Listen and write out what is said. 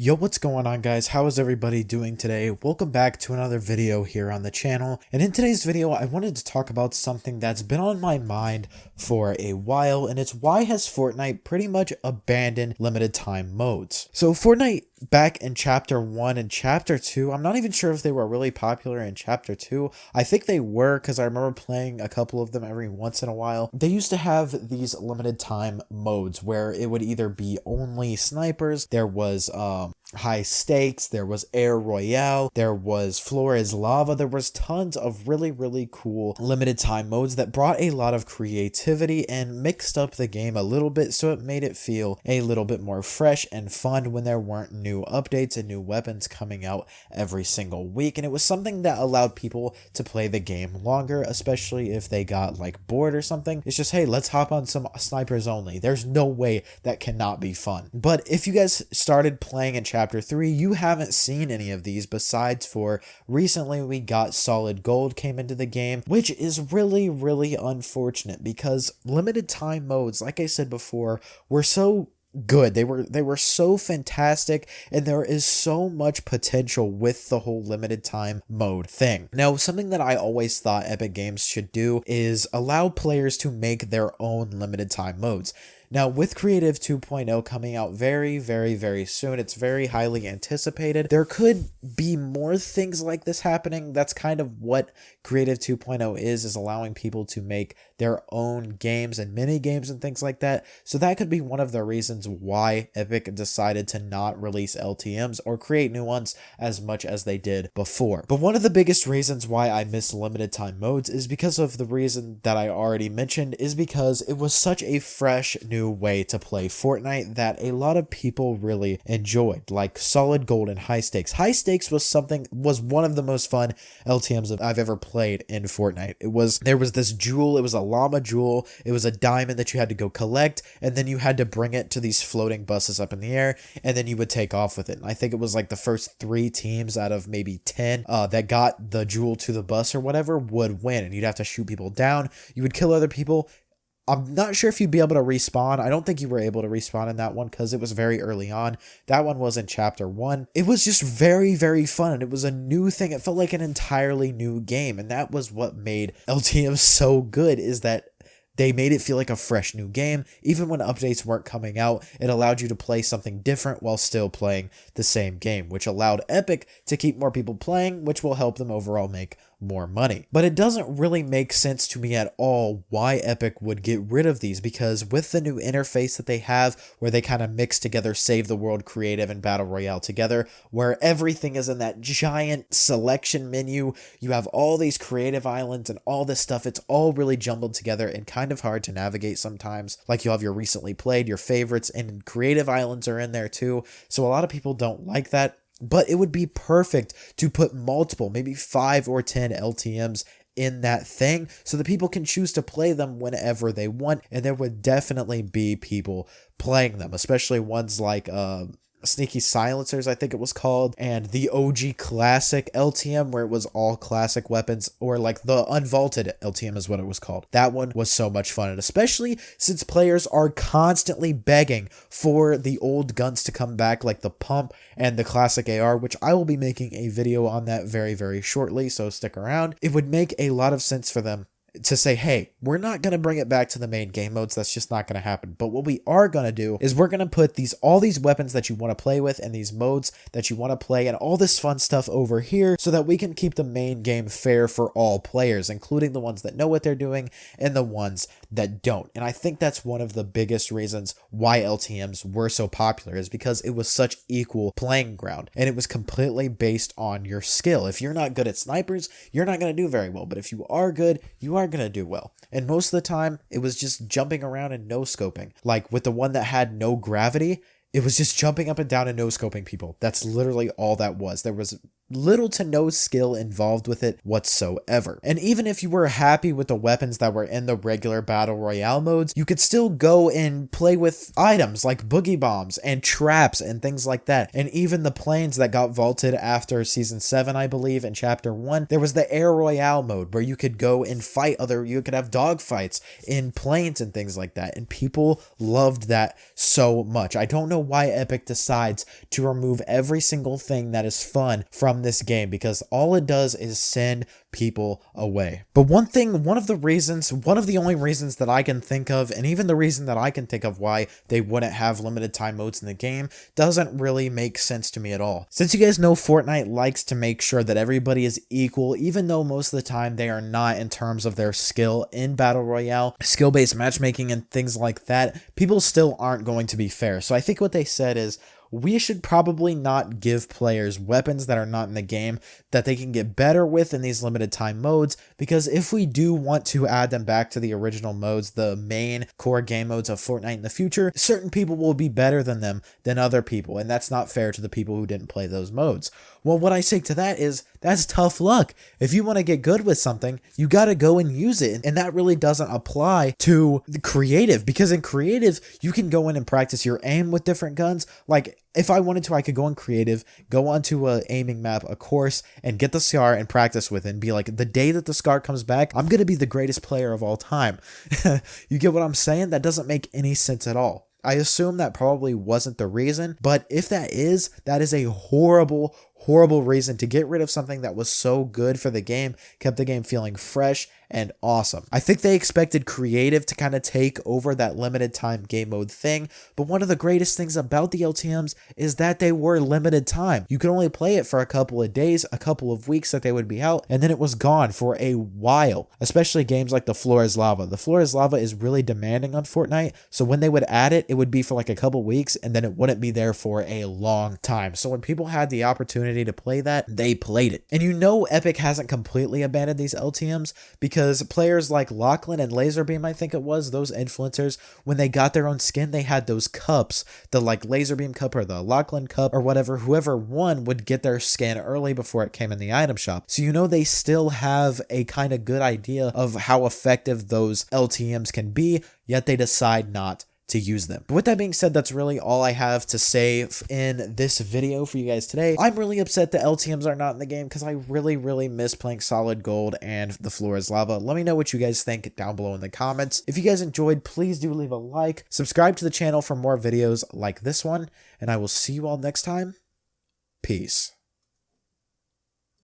Yo, what's going on, guys? How is everybody doing today? Welcome back to another video here on the channel. And in today's video, I wanted to talk about something that's been on my mind for a while, and it's why has Fortnite pretty much abandoned limited time modes? So Fortnite back in chapter 1 and chapter 2, I'm not even sure if they were really popular in chapter 2. I think they were, because I remember playing a couple of them every once in a while. They used to have these limited time modes where it would either be only snipers, there was high stakes, there was air royale, there was floor is lava. There was tons of really cool limited time modes that brought a lot of creativity and mixed up the game a little bit, so it made it feel a little bit more fresh and fun when there weren't new updates and new weapons coming out every single week. And it was something that allowed people to play the game longer, especially if they got like bored or something. It's just, hey, let's hop on some snipers only. There's no way that cannot be fun. But if you guys started playing in chapter 3, you haven't seen any of these besides for recently we got solid gold came into the game, which is really unfortunate because limited time modes, like I said before, were so good. They were so fantastic, and there is so much potential with the whole limited time mode thing. Now, something that I always thought Epic Games should do is allow players to make their own limited time modes. Now, with Creative 2.0 coming out very soon, it's very highly anticipated. There could be more things like this happening. That's kind of what Creative 2.0 is allowing people to make their own games and mini games and things like that. So that could be one of the reasons why Epic decided to not release LTMs or create new ones as much as they did before. But one of the biggest reasons why I miss limited time modes is because of the reason that I already mentioned, is because it was such a fresh new way to play Fortnite that a lot of people really enjoyed, like solid gold and high stakes. High stakes was one of the most fun LTMs I've ever played in Fortnite. There was this jewel, it was a llama jewel, it was a diamond that you had to go collect, and then you had to bring it to these floating buses up in the air, and then you would take off with it. And I think it was like the first 3 teams out of maybe 10 that got the jewel to the bus or whatever would win, and you'd have to shoot people down, you would kill other people. I'm not sure if you'd be able to respawn. I don't think you were able to respawn in that one because it was very early on. That one was in chapter 1. It was just very fun, and it was a new thing. It felt like an entirely new game, and that was what made LTM so good, is that they made it feel like a fresh new game. Even when updates weren't coming out, it allowed you to play something different while still playing the same game, which allowed Epic to keep more people playing, which will help them overall make more money. But it doesn't really make sense to me at all why Epic would get rid of these, because with the new interface that they have, where they kind of mix together Save the World Creative and Battle Royale together, where everything is in that giant selection menu, you have all these creative islands and all this stuff, it's all really jumbled together and kind of hard to navigate sometimes. Like, you have your recently played, your favorites, and creative islands are in there too, so a lot of people don't like that. But it would be perfect to put multiple, maybe 5 or 10 LTMs in that thing so that people can choose to play them whenever they want, and there would definitely be people playing them, especially ones like Sneaky Silencers, I think it was called, and the OG classic LTM where it was all classic weapons, or like the unvaulted LTM is what it was called. That one was so much fun, and especially since players are constantly begging for the old guns to come back, like the pump and the classic AR, which I will be making a video on that very shortly, so stick around. It would make a lot of sense for them to say, hey, we're not going to bring it back to the main game modes. That's just not going to happen. But what we are going to do is we're going to put all these weapons that you want to play with and these modes that you want to play and all this fun stuff over here so that we can keep the main game fair for all players, including the ones that know what they're doing and the ones that don't. And I think that's one of the biggest reasons why LTMs were so popular, is because it was such equal playing ground and it was completely based on your skill. If you're not good at snipers, you're not going to do very well. But if you are good, you are going to do well. And most of the time, it was just jumping around and no-scoping. Like with the one that had no gravity, it was just jumping up and down and no-scoping people. That's literally all that was. There was little to no skill involved with it whatsoever. And even if you were happy with the weapons that were in the regular battle royale modes, you could still go and play with items like boogie bombs and traps and things like that. And even the planes that got vaulted after season 7, I believe, in chapter 1, there was the air royale mode where you could go and fight you could have dog fights in planes and things like that. And people loved that so much. I don't know why Epic decides to remove every single thing that is fun from this game, because all it does is send people away. But one of the only reasons that I can think of, and even the reason that I can think of why they wouldn't have limited time modes in the game, doesn't really make sense to me at all. Since you guys know Fortnite likes to make sure that everybody is equal, even though most of the time they are not in terms of their skill in Battle Royale, skill-based matchmaking and things like that, people still aren't going to be fair. So I think what they said is, we should probably not give players weapons that are not in the game that they can get better with in these limited time modes, because if we do want to add them back to the original modes, the main core game modes of Fortnite in the future, certain people will be better than them than other people, and that's not fair to the people who didn't play those modes. Well, what I say to that is, that's tough luck. If you want to get good with something, you got to go and use it, and that really doesn't apply to the creative, because in creative, you can go in and practice your aim with different guns. Like, if I wanted to, I could go in creative, go onto a aiming map, a course, and get the SCAR and practice with it and be like, the day that the SCAR comes back, I'm going to be the greatest player of all time. You get what I'm saying? That doesn't make any sense at all. I assume that probably wasn't the reason, but if that is a horrible reason to get rid of something that was so good for the game, kept the game feeling fresh and awesome. I think they expected creative to kind of take over that limited time game mode thing, but one of the greatest things about the LTMs is that they were limited time. You could only play it for a couple of days, a couple of weeks that they would be out, and then it was gone for a while, especially games like the Floor is Lava. The Floor is Lava is really demanding on Fortnite, so when they would add it, it would be for like a couple weeks, and then it wouldn't be there for a long time. So when people had the opportunity to play that, they played it. And you know Epic hasn't completely abandoned these LTMs, because players like Lachlan and Laserbeam, I think it was, those influencers, when they got their own skin, they had those cups, the like Laserbeam cup or the Lachlan cup or whatever. Whoever won would get their skin early before it came in the item shop. So you know they still have a kind of good idea of how effective those LTMs can be, yet they decide not to use them. But with that being said, that's really all I have to say in this video for you guys today. I'm really upset that LTMs are not in the game, because I really miss playing Solid Gold and the Floor is Lava. Let me know what you guys think down below in the comments. If you guys enjoyed, please do leave a like, subscribe to the channel for more videos like this one, and I will see you all next time. Peace.